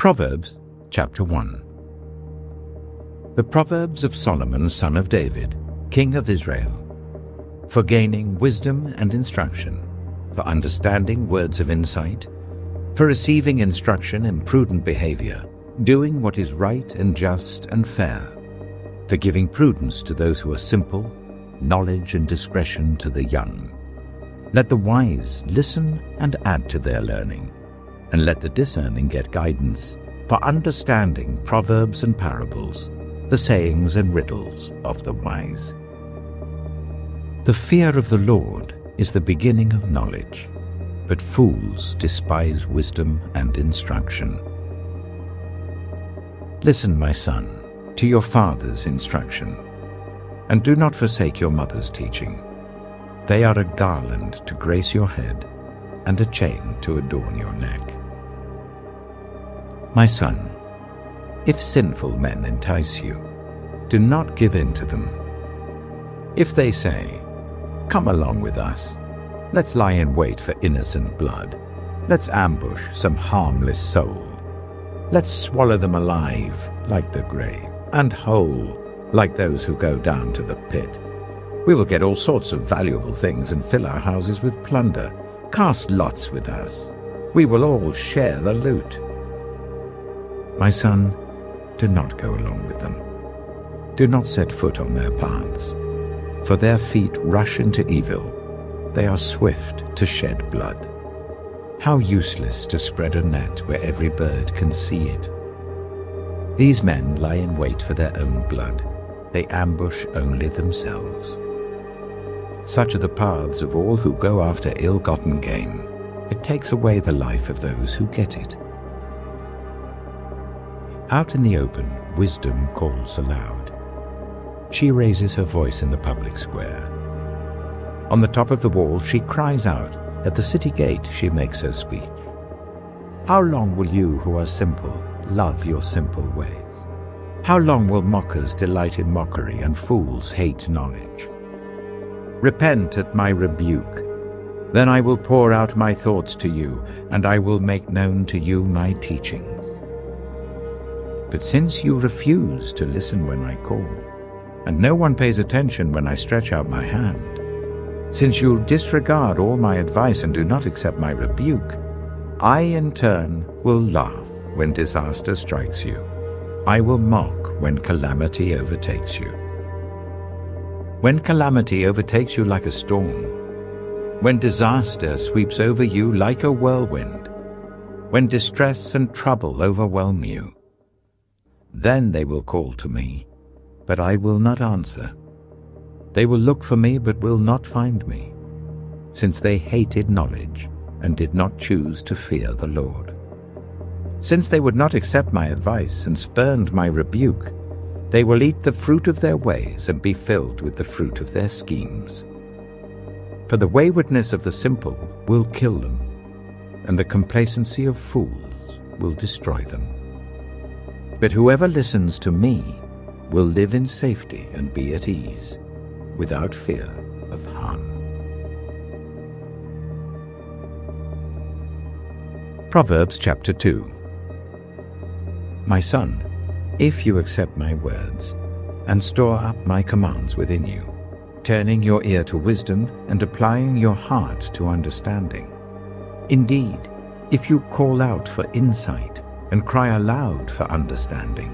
Proverbs chapter 1. The Proverbs of Solomon son of David, king of Israel, for gaining wisdom and instruction, for understanding words of insight, for receiving instruction in prudent behavior, doing what is right and just and fair, for giving prudence to those who are simple, knowledge and discretion to the young. Let the wise listen and add to their learning, and let the discerning get guidance, for understanding proverbs and parables, the sayings and riddles of the wise. The fear of the Lord is the beginning of knowledge, but fools despise wisdom and instruction. Listen, my son, to your father's instruction, and do not forsake your mother's teaching. They are a garland to grace your head, and a chain to adorn your neck. My son, if sinful men entice you, do not give in to them. If they say, "Come along with us, let's lie in wait for innocent blood, let's ambush some harmless soul, let's swallow them alive like the grave, and whole like those who go down to the pit. We will get all sorts of valuable things and fill our houses with plunder. Cast lots with us. We will all share the loot." My son, do not go along with them. Do not set foot on their paths, for their feet rush into evil. They are swift to shed blood. How useless to spread a net where every bird can see it. These men lie in wait for their own blood. They ambush only themselves. Such are the paths of all who go after ill-gotten gain. It takes away the life of those who get it. Out in the open, wisdom calls aloud. She raises her voice in the public square. On the top of the wall, she cries out. At the city gate, she makes her speech. How long will you who are simple love your simple ways? How long will mockers delight in mockery and fools hate knowledge? Repent at my rebuke. Then I will pour out my thoughts to you, and I will make known to you my teachings. But since you refuse to listen when I call, and no one pays attention when I stretch out my hand, since you disregard all my advice and do not accept my rebuke, I in turn will laugh when disaster strikes you. I will mock when calamity overtakes you. When calamity overtakes you like a storm, when disaster sweeps over you like a whirlwind, when distress and trouble overwhelm you, then they will call to me, but I will not answer. They will look for me, but will not find me, since they hated knowledge and did not choose to fear the Lord. Since they would not accept my advice and spurned my rebuke, they will eat the fruit of their ways and be filled with the fruit of their schemes. For the waywardness of the simple will kill them, and the complacency of fools will destroy them. But whoever listens to me will live in safety and be at ease, without fear of harm. Proverbs chapter 2. My son, if you accept my words and store up my commands within you, turning your ear to wisdom and applying your heart to understanding, indeed, if you call out for insight and cry aloud for understanding,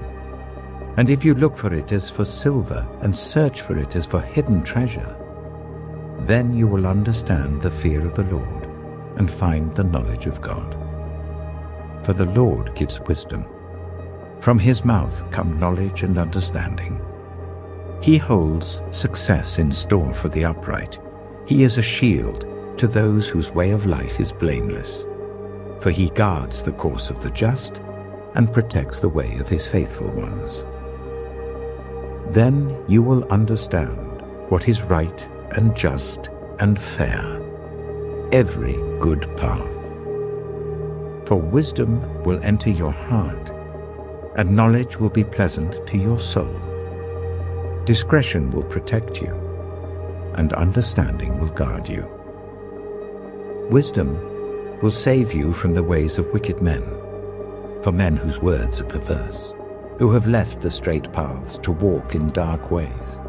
and if you look for it as for silver and search for it as for hidden treasure, then you will understand the fear of the Lord and find the knowledge of God. For the Lord gives wisdom. From his mouth come knowledge and understanding. He holds success in store for the upright. He is a shield to those whose way of life is blameless. For he guards the course of the just and protects the way of his faithful ones. Then you will understand what is right and just and fair, every good path. For wisdom will enter your heart, and knowledge will be pleasant to your soul. Discretion will protect you, and understanding will guard you. Wisdom will save you from the ways of wicked men, for men whose words are perverse, who have left the straight paths to walk in dark ways,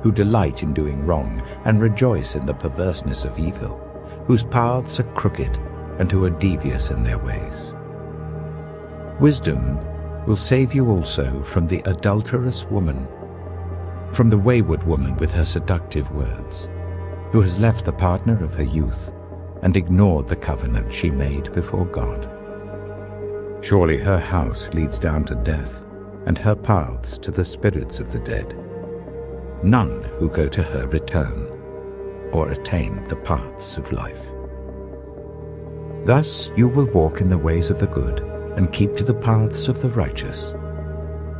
who delight in doing wrong and rejoice in the perverseness of evil, whose paths are crooked and who are devious in their ways. Wisdom will save you also from the adulterous woman, from the wayward woman with her seductive words, who has left the partner of her youth and ignored the covenant she made before God. Surely her house leads down to death, and her paths to the spirits of the dead. None who go to her return or attain the paths of life. Thus you will walk in the ways of the good and keep to the paths of the righteous.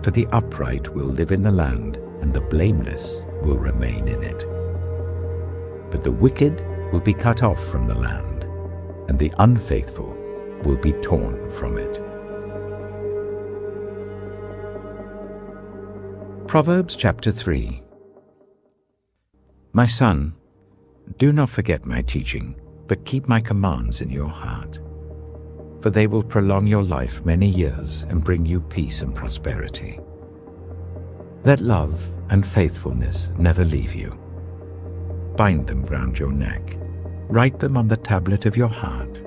For the upright will live in the land, and the blameless will remain in it. But the wicked will be cut off from the land, and the unfaithful will be torn from it. Proverbs chapter 3. My son, do not forget my teaching, but keep my commands in your heart. For they will prolong your life many years and bring you peace and prosperity. Let love and faithfulness never leave you. Bind them round your neck. Write them on the tablet of your heart.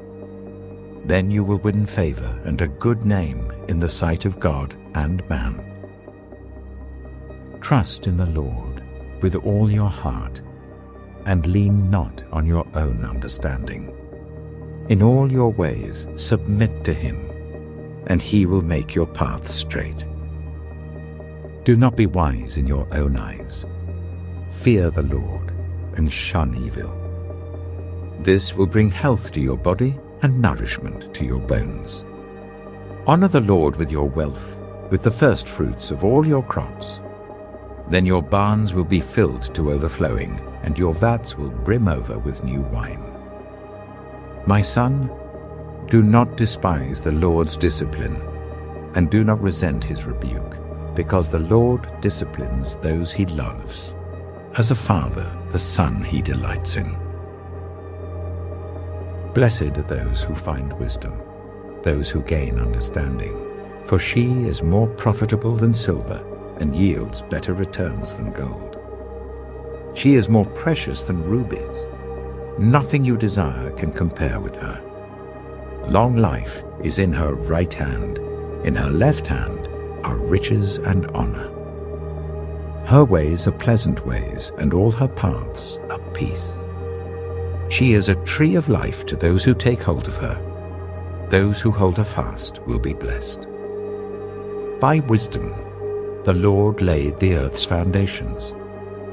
Then you will win favor and a good name in the sight of God and man. Trust in the Lord with all your heart, and lean not on your own understanding. In all your ways submit to him, and he will make your paths straight. Do not be wise in your own eyes. Fear the Lord and shun evil. This will bring health to your body and nourishment to your bones. Honor the Lord with your wealth, with the first fruits of all your crops. Then your barns will be filled to overflowing, and your vats will brim over with new wine. My son, do not despise the Lord's discipline, and do not resent his rebuke, because the Lord disciplines those he loves. As a father, the son he delights in. Blessed are those who find wisdom, those who gain understanding, for she is more profitable than silver, and yields better returns than gold. She is more precious than rubies. Nothing you desire can compare with her. Long life is in her right hand. In her left hand are riches and honor. Her ways are pleasant ways, and all her paths are peace. She is a tree of life to those who take hold of her. Those who hold her fast will be blessed. By wisdom, the Lord laid the earth's foundations.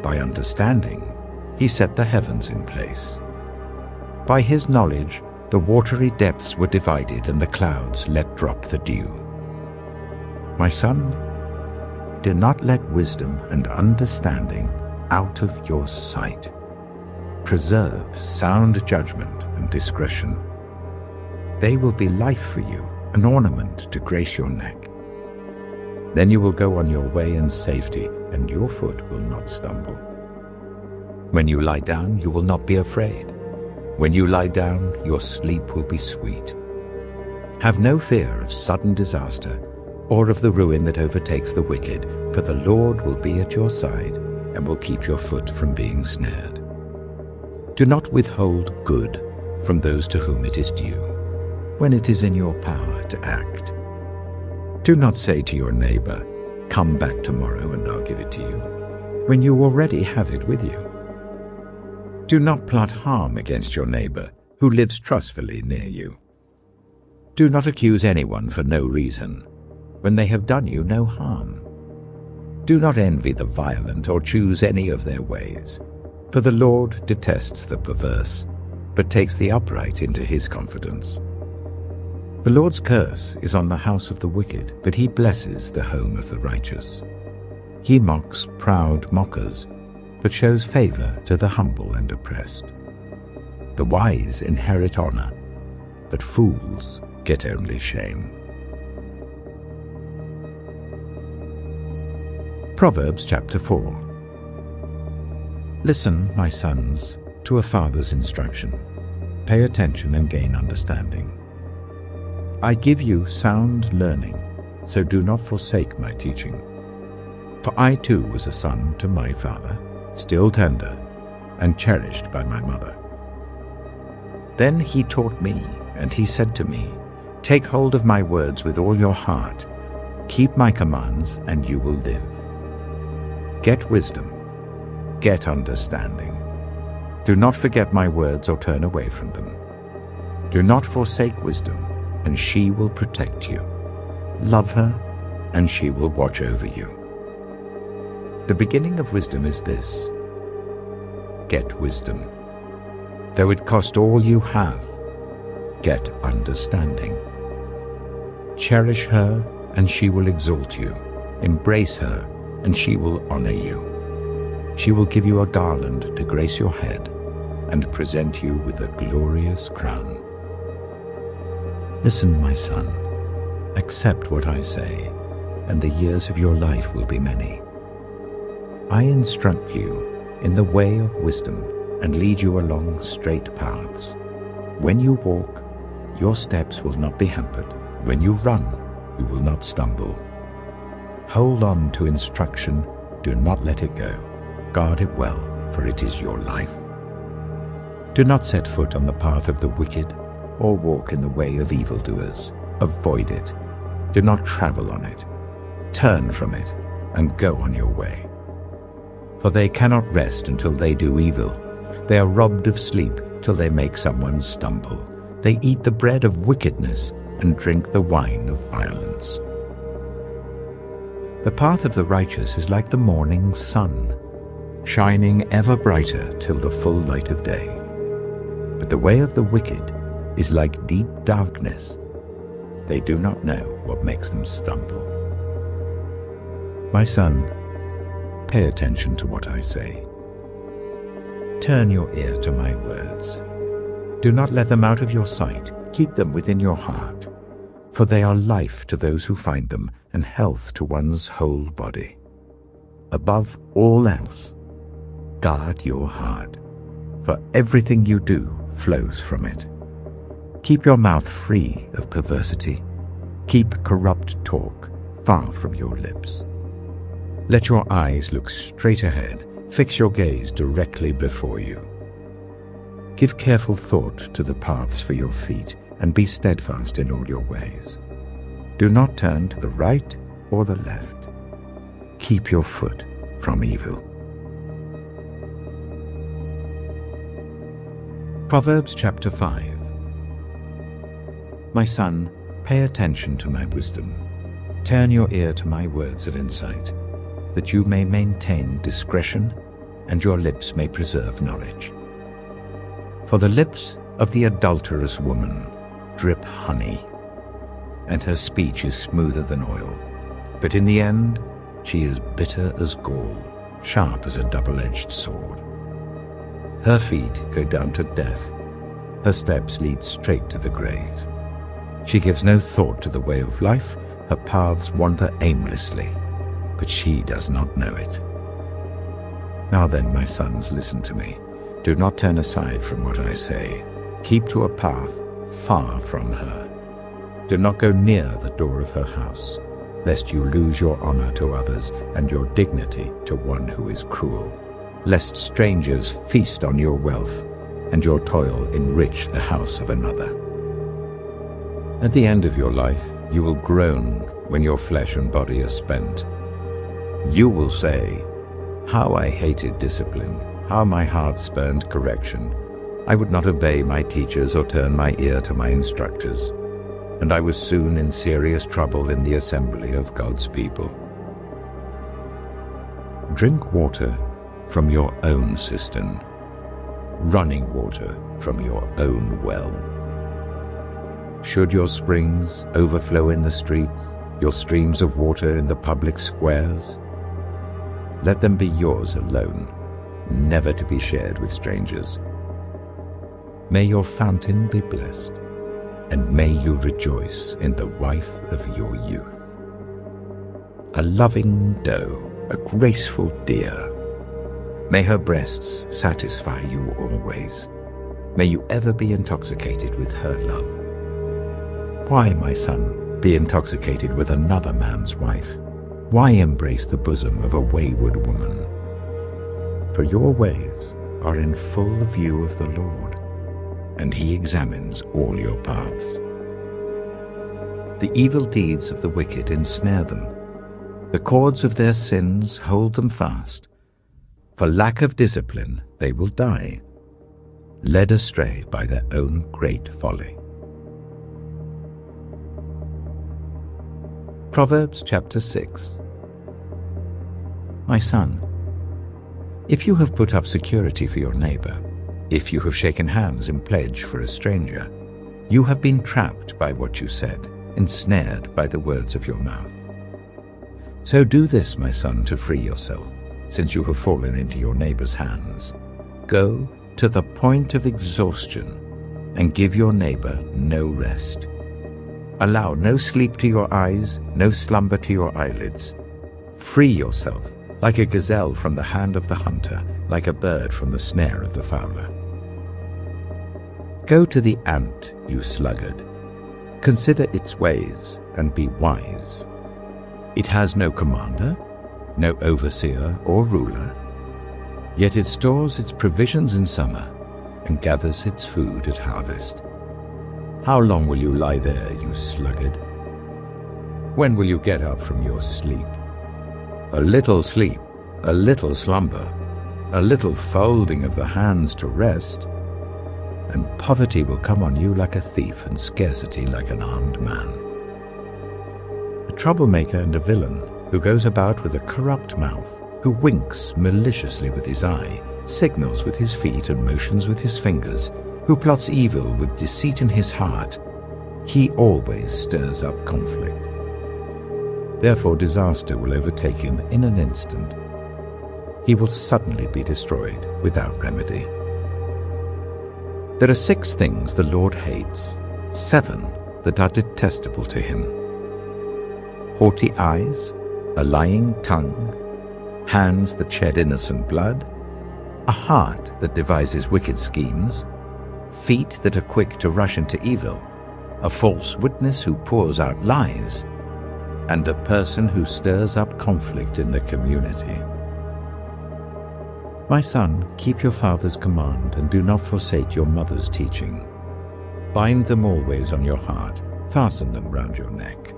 By understanding, he set the heavens in place. By his knowledge, the watery depths were divided, and the clouds let drop the dew. My son, do not let wisdom and understanding out of your sight. Preserve sound judgment and discretion. They will be life for you, an ornament to grace your neck. Then you will go on your way in safety, and your foot will not stumble. When you lie down, you will not be afraid. When you lie down, your sleep will be sweet. Have no fear of sudden disaster, or of the ruin that overtakes the wicked, for the Lord will be at your side, and will keep your foot from being snared. Do not withhold good from those to whom it is due, when it is in your power to act. Do not say to your neighbor, "Come back tomorrow and I'll give it to you," when you already have it with you. Do not plot harm against your neighbor who lives trustfully near you. Do not accuse anyone for no reason, when they have done you no harm. Do not envy the violent or choose any of their ways, for the Lord detests the perverse, but takes the upright into his confidence. The Lord's curse is on the house of the wicked, but he blesses the home of the righteous. He mocks proud mockers, but shows favor to the humble and oppressed. The wise inherit honor, but fools get only shame. Proverbs chapter 4. Listen, my sons, to a father's instruction. Pay attention and gain understanding. I give you sound learning, so do not forsake my teaching. For I too was a son to my father, still tender, and cherished by my mother. Then he taught me, and he said to me, Take hold of my words with all your heart. Keep my commands, and you will live. Get wisdom. Get understanding. Do not forget my words or turn away from them. Do not forsake wisdom, and she will protect you. Love her, and she will watch over you. The beginning of wisdom is this: get wisdom. Though it cost all you have, get understanding. Cherish her, and she will exalt you. Embrace her, and she will honor you. She will give you a garland to grace your head, and present you with a glorious crown. Listen, my son, accept what I say, and the years of your life will be many. I instruct you in the way of wisdom and lead you along straight paths. When you walk, your steps will not be hampered. When you run, you will not stumble. Hold on to instruction, do not let it go. Guard it well, for it is your life. Do not set foot on the path of the wicked, or walk in the way of evildoers. Avoid it. Do not travel on it. Turn from it, and go on your way. For they cannot rest until they do evil. They are robbed of sleep till they make someone stumble. They eat the bread of wickedness and drink the wine of violence. The path of the righteous is like the morning sun, shining ever brighter till the full light of day. But the way of the wicked is like deep darkness. They do not know what makes them stumble. My son, pay attention to what I say. Turn your ear to my words. Do not let them out of your sight. Keep them within your heart, for they are life to those who find them and health to one's whole body. Above all else, guard your heart, for everything you do flows from it. Keep your mouth free of perversity. Keep corrupt talk far from your lips. Let your eyes look straight ahead. Fix your gaze directly before you. Give careful thought to the paths for your feet, and be steadfast in all your ways. Do not turn to the right or the left. Keep your foot from evil. Proverbs chapter 5. My son, pay attention to my wisdom. Turn your ear to my words of insight, that you may maintain discretion and your lips may preserve knowledge. For the lips of the adulterous woman drip honey, and her speech is smoother than oil. But in the end, she is bitter as gall, sharp as a double-edged sword. Her feet go down to death. Her steps lead straight to the grave. She gives no thought to the way of life. Her paths wander aimlessly, but she does not know it. Now then, my sons, listen to me. Do not turn aside from what I say. Keep to a path far from her. Do not go near the door of her house, lest you lose your honor to others and your dignity to one who is cruel, lest strangers feast on your wealth and your toil enrich the house of another. At the end of your life, you will groan when your flesh and body are spent. You will say, "How I hated discipline, how my heart spurned correction. I would not obey my teachers or turn my ear to my instructors, and I was soon in serious trouble in the assembly of God's people." Drink water from your own cistern, running water from your own well. Should your springs overflow in the streets, your streams of water in the public squares, let them be yours alone, never to be shared with strangers. May your fountain be blessed, and may you rejoice in the wife of your youth. A loving doe, a graceful deer, may her breasts satisfy you always. May you ever be intoxicated with her love. Why, my son, be intoxicated with another man's wife? Why embrace the bosom of a wayward woman? For your ways are in full view of the Lord, and he examines all your paths. The evil deeds of the wicked ensnare them. The cords of their sins hold them fast. For lack of discipline they will die, led astray by their own great folly. Proverbs chapter 6. My son, if you have put up security for your neighbor, if you have shaken hands in pledge for a stranger, you have been trapped by what you said, ensnared by the words of your mouth. So do this, my son, to free yourself, since you have fallen into your neighbor's hands. Go to the point of exhaustion and give your neighbor no rest. Allow no sleep to your eyes, no slumber to your eyelids. Free yourself like a gazelle from the hand of the hunter, like a bird from the snare of the fowler. Go to the ant, you sluggard. Consider its ways and be wise. It has no commander, no overseer or ruler, yet it stores its provisions in summer and gathers its food at harvest. How long will you lie there, you sluggard? When will you get up from your sleep? A little sleep, a little slumber, a little folding of the hands to rest, and poverty will come on you like a thief and scarcity like an armed man. A troublemaker and a villain who goes about with a corrupt mouth, who winks maliciously with his eye, signals with his feet and motions with his fingers, who plots evil with deceit in his heart, he always stirs up conflict. Therefore disaster will overtake him in an instant. He will suddenly be destroyed without remedy. There are 6 things the Lord hates, 7 that are detestable to him: haughty eyes, a lying tongue, hands that shed innocent blood, a heart that devises wicked schemes, feet that are quick to rush into evil, a false witness who pours out lies, and a person who stirs up conflict in the community. My son, keep your father's command and do not forsake your mother's teaching. Bind them always on your heart, fasten them round your neck.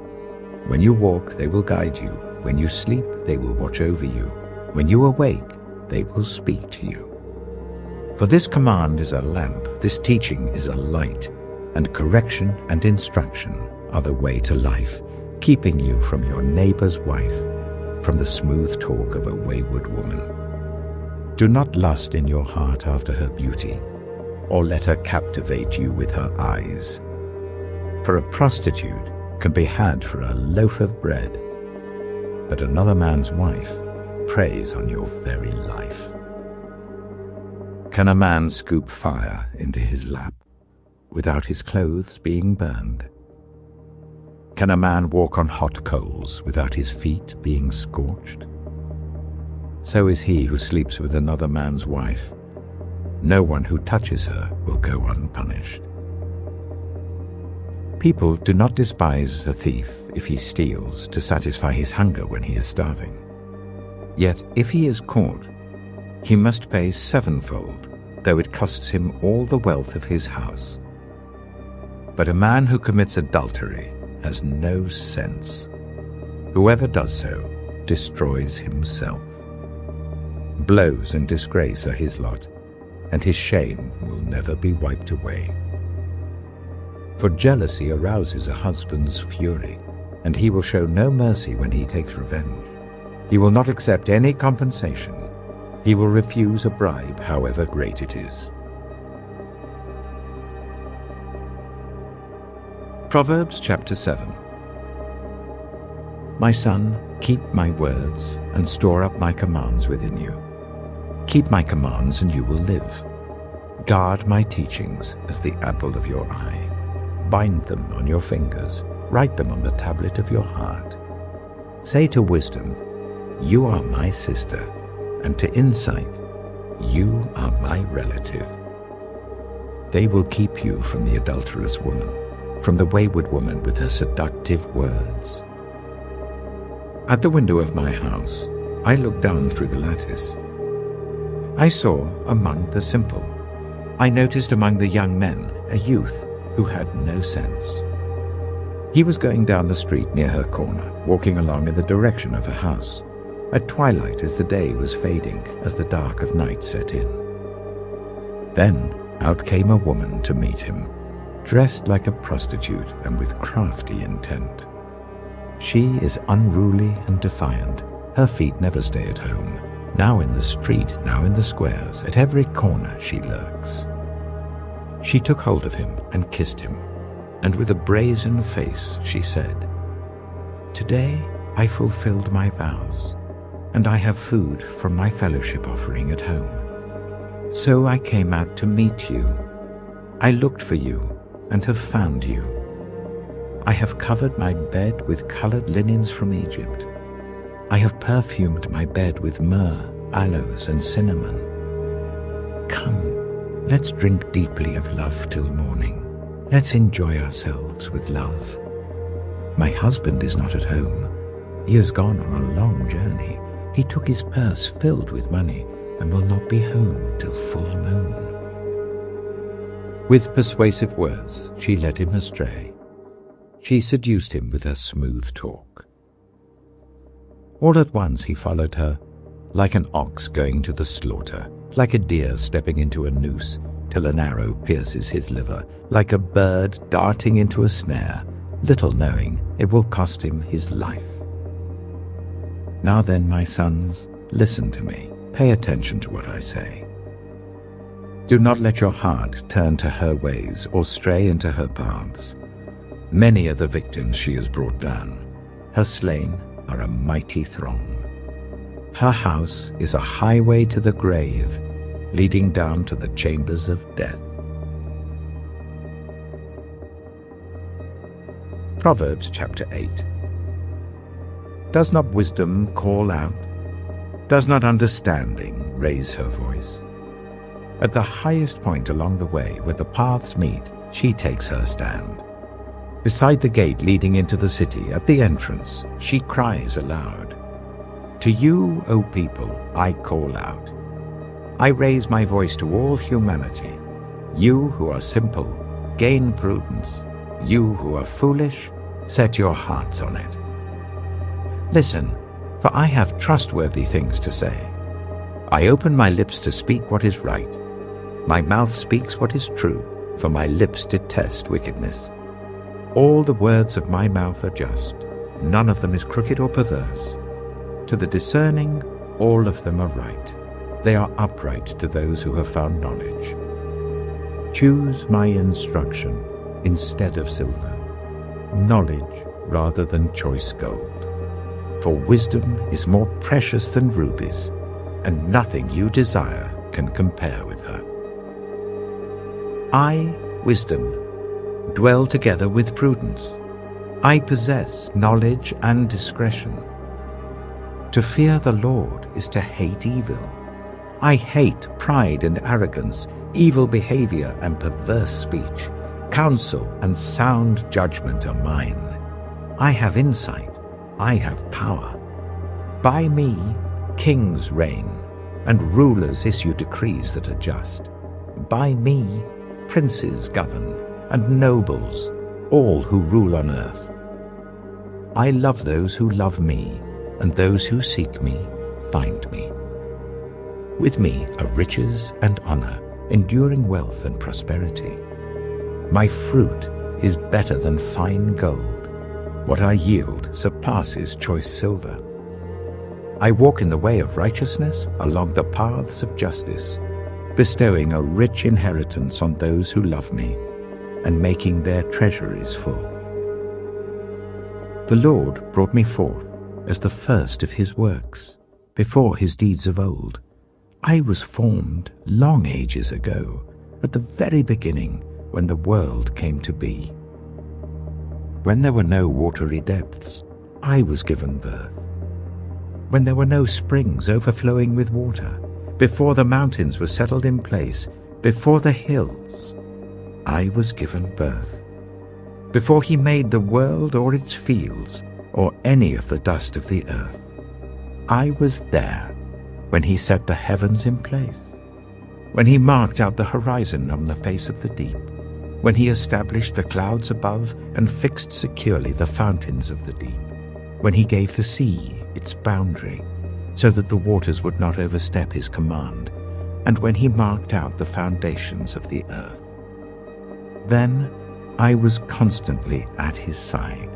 When you walk, they will guide you. When you sleep, they will watch over you. When you awake, they will speak to you. For this command is a lamp, this teaching is a light, and correction and instruction are the way to life, keeping you from your neighbor's wife, from the smooth talk of a wayward woman. Do not lust in your heart after her beauty, or let her captivate you with her eyes. For a prostitute can be had for a loaf of bread, but another man's wife preys on your very life. Can a man scoop fire into his lap without his clothes being burned? Can a man walk on hot coals without his feet being scorched? So is he who sleeps with another man's wife. No one who touches her will go unpunished. People do not despise a thief if he steals to satisfy his hunger when he is starving. Yet if he is caught, he must pay 7-fold, though it costs him all the wealth of his house. But a man who commits adultery has no sense. Whoever does so destroys himself. Blows and disgrace are his lot, and his shame will never be wiped away. For jealousy arouses a husband's fury, and he will show no mercy when he takes revenge. He will not accept any compensation. He will refuse a bribe, however great it is. Proverbs chapter 7. My son, keep my words and store up my commands within you. Keep my commands and you will live. Guard my teachings as the apple of your eye. Bind them on your fingers. Write them on the tablet of your heart. Say to wisdom, you are my sister, and to insight, you are my relative. They will keep you from the adulterous woman, from the wayward woman with her seductive words. At the window of my house, I looked down through the lattice. I saw among the simple. I noticed among the young men a youth who had no sense. He was going down the street near her corner, walking along in the direction of her house, at twilight as the day was fading, as the dark of night set in. Then out came a woman to meet him, dressed like a prostitute and with crafty intent. She is unruly and defiant. Her feet never stay at home. Now in the street, now in the squares, at every corner she lurks. She took hold of him and kissed him, and with a brazen face she said, "Today I fulfilled my vows, and I have food from my fellowship offering at home. So I came out to meet you. I looked for you and have found you. I have covered my bed with colored linens from Egypt. I have perfumed my bed with myrrh, aloes, and cinnamon. Come, let's drink deeply of love till morning. Let's enjoy ourselves with love. My husband is not at home. He has gone on a long journey. He took his purse filled with money and will not be home till full moon." With persuasive words, she led him astray. She seduced him with her smooth talk. All at once he followed her, like an ox going to the slaughter, like a deer stepping into a noose till an arrow pierces his liver, like a bird darting into a snare, little knowing it will cost him his life. Now then, my sons, listen to me. Pay attention to what I say. Do not let your heart turn to her ways or stray into her paths. Many are the victims she has brought down. Her slain are a mighty throng. Her house is a highway to the grave, leading down to the chambers of death. Proverbs chapter 8. Does not wisdom call out? Does not understanding raise her voice? At the highest point along the way where the paths meet, she takes her stand. Beside the gate leading into the city, at the entrance, she cries aloud. To you, O people, I call out. I raise my voice to all humanity. You who are simple, gain prudence. You who are foolish, set your hearts on it. Listen, for I have trustworthy things to say. I open my lips to speak what is right. My mouth speaks what is true, for my lips detest wickedness. All the words of my mouth are just. None of them is crooked or perverse. To the discerning, all of them are right. They are upright to those who have found knowledge. Choose my instruction instead of silver, knowledge rather than choice gold. For wisdom is more precious than rubies, and nothing you desire can compare with her. I, wisdom, dwell together with prudence. I possess knowledge and discretion. To fear the Lord is to hate evil. I hate pride and arrogance, evil behavior and perverse speech. Counsel and sound judgment are mine. I have insight. I have power. By me, kings reign, and rulers issue decrees that are just. By me, princes govern, and nobles, all who rule on earth. I love those who love me, and those who seek me find me. With me are riches and honor, enduring wealth and prosperity. My fruit is better than fine gold. What I yield surpasses choice silver. I walk in the way of righteousness along the paths of justice, bestowing a rich inheritance on those who love me and making their treasuries full. The Lord brought me forth as the first of his works, before his deeds of old. I was formed long ages ago, at the very beginning, when the world came to be. When there were no watery depths, I was given birth. When there were no springs overflowing with water, before the mountains were settled in place, before the hills, I was given birth. before he made the world or its fields, or any of the dust of the earth. I was there when he set the heavens in place, when he marked out the horizon on the face of the deep, when he established the clouds above and fixed securely the fountains of the deep, when he gave the sea its boundary, so that the waters would not overstep his command, and when he marked out the foundations of the earth. Then I was constantly at his side.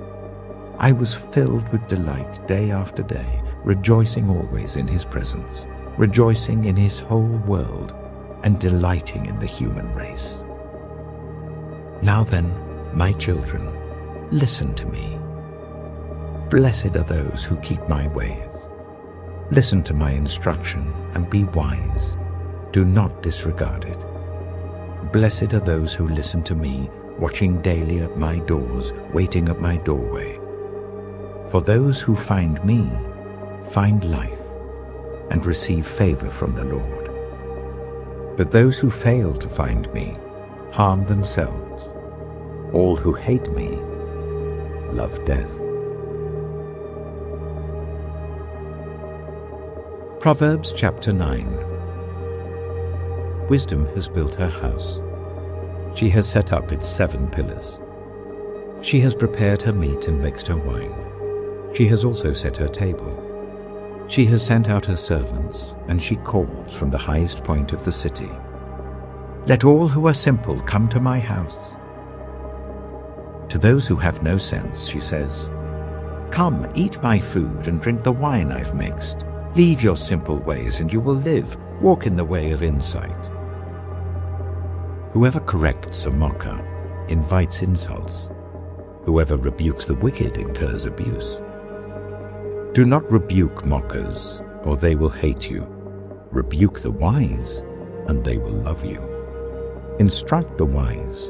I was filled with delight day after day, rejoicing always in his presence, rejoicing in his whole world, and delighting in the human race. Now then, my children, listen to me. Blessed are those who keep my ways. Listen to my instruction and be wise. Do not disregard it. Blessed are those who listen to me, watching daily at my doors, waiting at my doorway. For those who find me find life and receive favor from the Lord. But those who fail to find me harm themselves. All who hate me love death. Proverbs chapter 9. Wisdom has built her house. She has set up its 7 pillars. She has prepared her meat and mixed her wine. She has also set her table. She has sent out her servants, and she calls from the highest point of the city. Let all who are simple come to my house. To those who have no sense, she says, come, eat my food and drink the wine I've mixed. Leave your simple ways and you will live. Walk in the way of insight. Whoever corrects a mocker invites insults. Whoever rebukes the wicked incurs abuse. Do not rebuke mockers, or they will hate you. Rebuke the wise, and they will love you. Instruct the wise,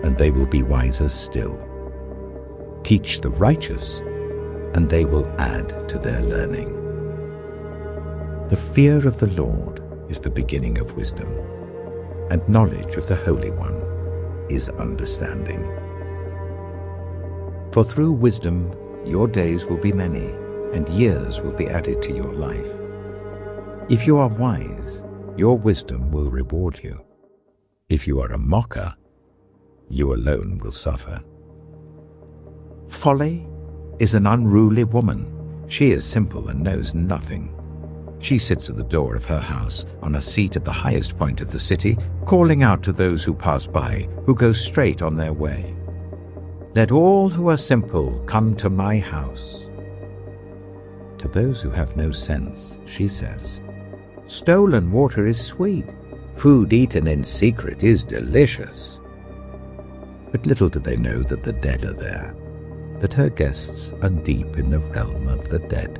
and they will be wiser still. Teach the righteous, and they will add to their learning. The fear of the Lord is the beginning of wisdom, and knowledge of the Holy One is understanding. For through wisdom your days will be many, and years will be added to your life. If you are wise, your wisdom will reward you. If you are a mocker, you alone will suffer. Folly is an unruly woman. She is simple and knows nothing. She sits at the door of her house, on a seat at the highest point of the city, calling out to those who pass by, who go straight on their way. Let all who are simple come to my house. To those who have no sense, she says, stolen water is sweet. Food eaten in secret is delicious. But little do they know that the dead are there, that her guests are deep in the realm of the dead.